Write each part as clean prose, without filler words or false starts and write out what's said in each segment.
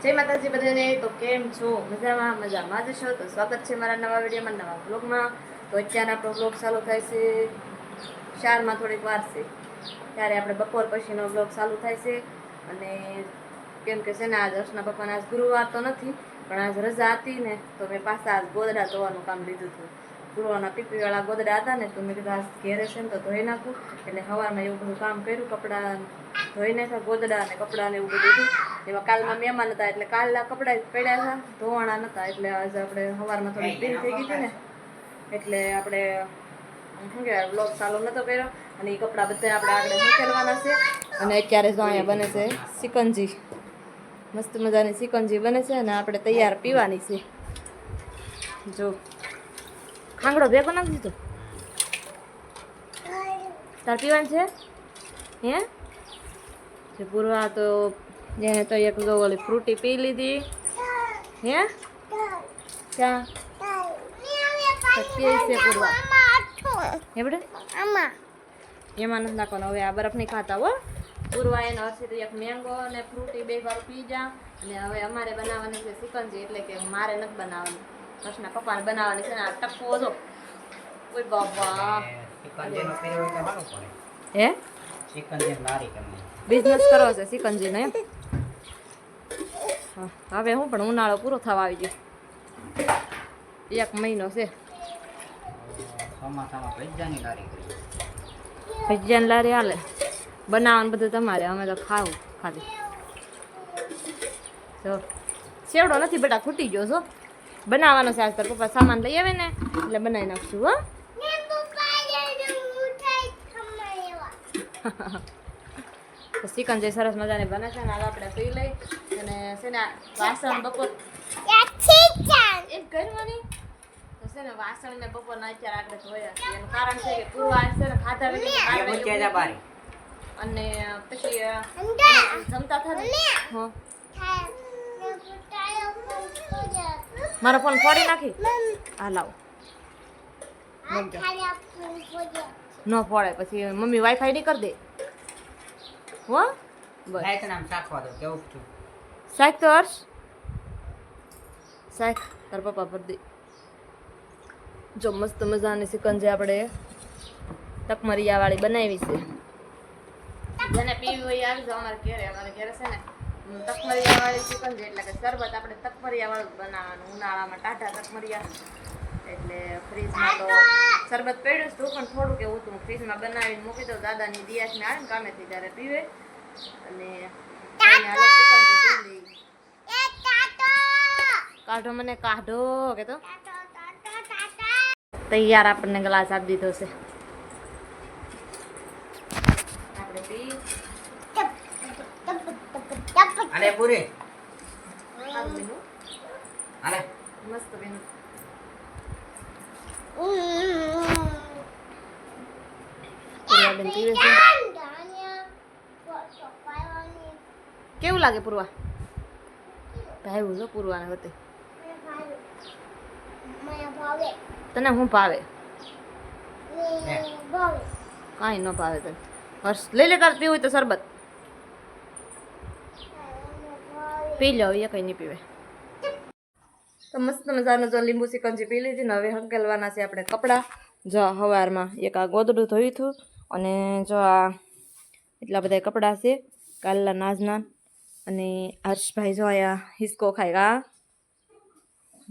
જય માતાજી બધાને. તો કેમ છો? મજામાં જ છો? તો સ્વાગત છે મારા નવા વિડીયોમાં, નવા વ્લોગમાં. તો અત્યારે આપણો વ્લોગ ચાલુ થાય છે 4માં થોડીક વાર છે ત્યારે આપણે બપોર પછીનો વ્લોગ ચાલુ થાય છે. અને કેમ કે છે ને આજ હર્ષના પપ્પાને આજ ગુરુવાર તો નથી પણ આજ રજા હતી ને, તો મેં પાછા આજ ગોદડા ધોવાનું કામ લીધું હતું. પૂર્વાના પીપીવાળા ગોદડા હતા ને, તો મેં કીધું આજ ઘેરે છે ને તો ધોઈ નાખું. એટલે સવારમાં એવું બધું કામ કર્યું, કપડાં ધોઈ નાખ્યા, ગોદડા અને કપડાં ને એવું બધું હતું. એમાં કાલમાં મહેમાન હતા એટલે કાલના કપડાં પડ્યા હતા, ધોવાણા નતા. એટલે આજે આપણે સવારમાં થોડી ભીલ થઈ ગઈ હતી ને, એટલે આપણે શું કહેવાય વ્લોગ ચાલુ નતો કર્યો. અને એ કપડાં બધા આપણે આગળ મૂકેલવાના છે. અને અત્યારે તો અહીંયા બને છે સિકંજી, મસ્ત મજાની સિકંજી બને છે અને આપણે તૈયાર પીવાની છે. જો ખાંગડો ભેગો નાખી દીધો, તાર પીવાની છે હે? જે પૂરવા તો જેને તો એક જો ઓલી ફ્રૂટી પી લીધી હે, ક્યાં પીએ છે પૂરવા એવડે એમાં નથી નાખવાનો. હવે આ બરફ નહીં ખાતા હો પૂરવા. એનો હશે એક મેંગો અને ફ્રૂટી બે વાર પી જા. અને હવે અમારે બનાવવાની છે સિકંજી, એટલે કે મારે નથી બનાવવાની, કૃષ્ણના પપ્પાને બનાવવાની છે ને. આ ટપકો જો ઓય બાબા હે બિઝનેસ કરો છે સિકંજી ને. હવે હું પણ ઉનાળો પૂરો થવા આવી ગયો, 1 મહિનો છે. ભજીયાની લારી હાલે, બનાવવાનું બધું તમારે, અમે તો ખાવું ખાલી. જો સેવડો નથી બેટા, ખૂટી ગયો છો. બનાવવાનો છે આજ તાર પપ્પા સામાન લઈ આવે ને એટલે બનાવી નાખશું હો. સિકંજી સરસ મજાની બને છે ને, આપણે પી લઈ. અને છે ને વાસણ બપોર એક ઘરવાની તો છે ને વાસણ ને બપોરના અત્યારે આપણે ધોયા છે. એનું કારણ છે કે પૂર્વા છે ને ખાધા વગર અને પછી જમતા થયા મારો ફોન ફોડી નાખી. હા લાવો ન ફોડે પછી મમ્મી વાઈફાઈ નહીં કરી દે હો. બસ શાક તો હર્ષ શાક તાર પપ્પા ભર દે. જો મસ્ત મજાની સિકંજી આપણે તકમરિયા વાળી બનાવી છે. જેને પીવી હોય આવી જાવ અમારે ઘેરે. અમારે ઘેરે છે ને તકમરિયા વાળી સિકંજી, એટલે કે શરબત આપણે તકમરિયા વાળું બનાવવાનું. ઉનાળામાં ટાઢા તકમરિયા એટલે ફ્રીજમાં તો શરબત પડ્યું હતું પણ થોડુંક એવું હતું, ફ્રીજમાં બનાવીને મૂકી દઉં. દાદાની દિયાસને આવે ને કામેથી ત્યારે પીવે. અને કાઢો મને કાઢો કે તો તૈયાર આપણને ગ્લાસ આપી દીધો છે. આપણે પી અલે પૂરી અલે મસ્ત બેન. કેવું લાગે પૂર્વા? ભાવ્યું જો પૂર્વાને વતે. તને શું ભાવે? કાંઈ ન ભાવે તને. હર્ષ લઈ લે, તારે પીવું હોય તો શરબત પી લો. એ કંઈ નહીં પીવે તો મસ્ત મજાનો જો લીંબુ સિકંજી પી લીધી ને. હવે હંકેલવાના છે આપણે કપડાં. જો સવારમાં એક આ ગોદડું ધોયું હતું અને જો આ એટલા બધા કપડાં છે કાલના નાજના. અને હર્ષભાઈ જો આયા હિસકો ખાઈ ગા.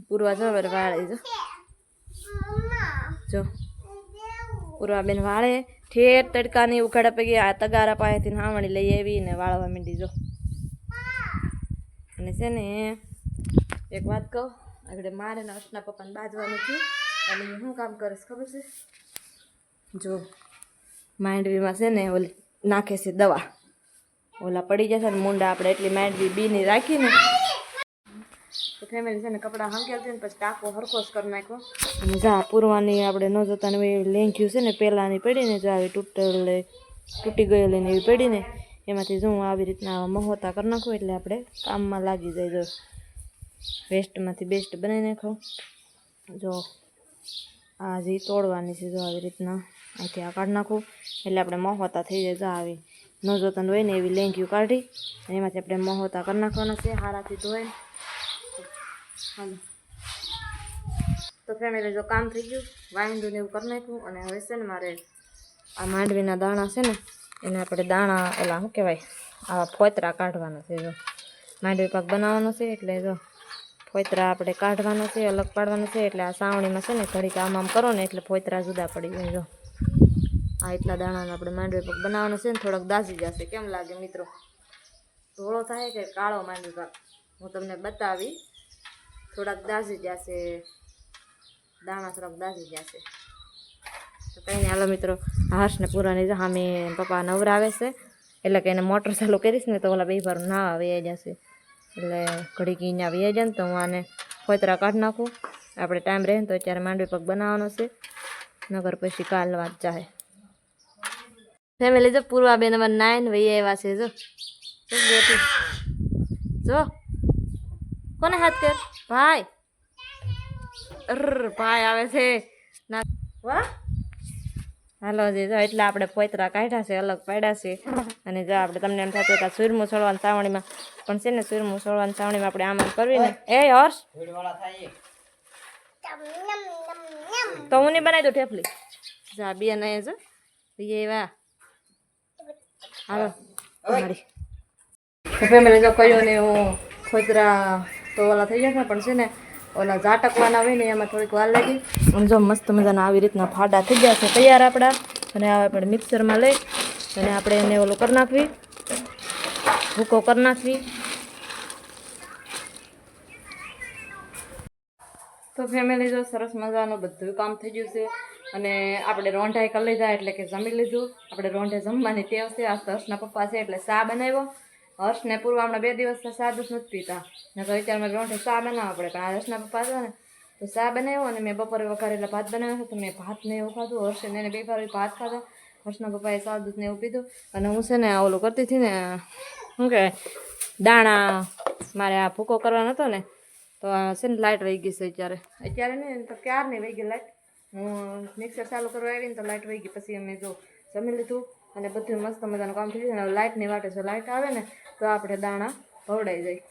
પૂર્વા જો વાળે જો પૂર્વા બેન વાળે ઠેર તડકાની ઉઘાડા પૈકી આ તગારા પાસેથી હાવણી લઈ આવી ને વાળવા માંડી. જો અને છે ને એક વાત કહું, આગળ મારે ને હર્ષના પપ્પાને બાજવાનું થયું. અને એ શું કામ કરે ખબર છે? જો માંડવીમાં છે ને ઓલી નાખે છે દવા, ઓલા પડી જશે ને મૂંડા. આપણે એટલી માંડવી બીની રાખીને તો ફેમિલી છે ને કપડાં હંકેલતી ને પછી ટાંકો હરખો જ કરી નાખ્યો. અને જા પૂરવાની આપણે ન જોતા ને લેંઘ્યું છે ને પહેલાંની પડીને જો આવી તૂટી ગયેલી ને એવી પડીને એમાંથી જો આવી રીતના મહોતા કરી નાખું એટલે આપણે કામમાં લાગી જાય. જો વેસ્ટમાંથી બેસ્ટ બનાવી નાખો. જો આ જે તોડવાની છે જો આવી રીતના અહીંથી આ કાઢી નાખું એટલે આપણે મહોતા થઈ જાય. જો આવી ન જોતા હોય ને એવી લેંગ્યું કાઢી અને એમાંથી આપણે મહોતા કરી નાખવાનો છે હારાથી ધોઈને. હાલો તો ફેમિલી જો કામ થઈ ગયું, વાંદું ને એવું કરી નાખ્યું. અને હવે છે ને મારે આ માંડવીના દાણા છે ને એને આપણે દાણા ઓલા શું કહેવાય આવા ફોતરા કાઢવાના છે. જો માંડવી પાક બનાવવાનો છે એટલે જો ફોતરા આપણે કાઢવાનો છે, અલગ પાડવાનો છે. એટલે આ સાવણીમાં છે ને ઘડીક આમ કરો ને એટલે ફોતરા જુદા પડી જાય. જો આ એટલા દાણાનો આપણે માંડવી પાક બનાવવાનો છે ને થોડોક દાઝી જશે. કેમ લાગે મિત્રો? ધોળો થાય કે કાળો માંડવી પાક હું તમને બતાવી. થોડાક દાઝી જશે દાણા, થોડાક દાઝી જશે. તો કંઈ નહીં હાલો મિત્રો, હર્ષને પૂરાની સામે પપ્પા નવરાવે છે એટલે કે એને મોટર ચાલુ કરીશ ને તો ઓલા બે ભાર નાવા વહી જશે. એટલે ઘડીક અહીંયા વહી જાય ને તો હું આને ફોતરા કાઢી નાખું. આપણે ટાઈમ રહે ને તો અત્યારે માંડવી પાક બનાવવાનો છે, નગર પછી કાલ વાત ચાહે. ફેમિલી જો પૂર્વાબેન અમારે 9 વહી આવ્યા છે. જો બેઠી જો કોને હાથ કર ભાઈ ભાઈ આવે છે ના વાહ. હાલો જી જો એટલે આપણે ફોતરા કાઢ્યા છે, અલગ પાડ્યા છે. અને જો આપણે તમને એમ થતું હતા સુરમું છોડવાની ચાવણીમાં પણ છે ને સુરમું છોડવાની ચાવણીમાં આપણે આમાં કરવી ને એ હર્ષ તો હું નહીં બનાવી દઉં ઠેફલી. જા બેન અહીંયા જો એ વાહ. હાલો મારી ફેમિલી જો કયો ને હું ફોતરા તો ઓલા થઈ જશે પણ છે ને ઓલા ઝાટકવાના હોય ને એમાં થોડીક વાર લાગી. અને જો મસ્ત મજાના આવી રીતના ફાડા થઈ ગયા છે તૈયાર આપણા. અને હવે આપણે મિક્સરમાં લઈ અને આપણે એને ઓલું કરી નાખવી, ભૂકો કરી નાખવી. તો ફેમિલી જો સરસ મજાનું બધું કામ થઈ ગયું છે. અને આપણે રોંઢાઈ કરી લીધા એટલે કે જમી લીધું. આપણે રોંઢે જમવાની ટેવ છે. આજ તો હર્ષના પપ્પા છે એટલે ચા બનાવ્યો. હર્ષને પૂર્વ હમણાં 2 દિવસથી ચા દૂધ નથી પીતા ને તો અત્યારે રોંઢે ચા બનાવવા પડે. પણ આ હર્ષના પપ્પા છે ને તો ચા બનાવ્યો અને મેં બપોરે વઘારેલા ભાત બનાવ્યા તો મેં ભાત ને એવું ખાધું. હર્ષે એને 2 વાર ભાત ખાધા. હર્ષના પપ્પાએ ચા દૂધ ને એવું પીધું. અને હું છે ને ઓલું કરતી હતી ને શું કહેવાય દાણા મારે આ ભૂકો કરવાનો હતો ને તો છે ને લાઇટ વહી ગઈ છે અત્યારે નહીં તો ક્યારની વહી ગઈ લાઇટ. હું મિક્સર ચાલુ કરવા આવીને તો લાઇટ વહી ગઈ. પછી અમે જો જમી લીધું અને બધું મસ્ત મજાનું કામ થઈ ગયું. લાઇટની વાટે જો લાઇટ આવે ને તો આપણે દાણા ભવડાઈ જાય.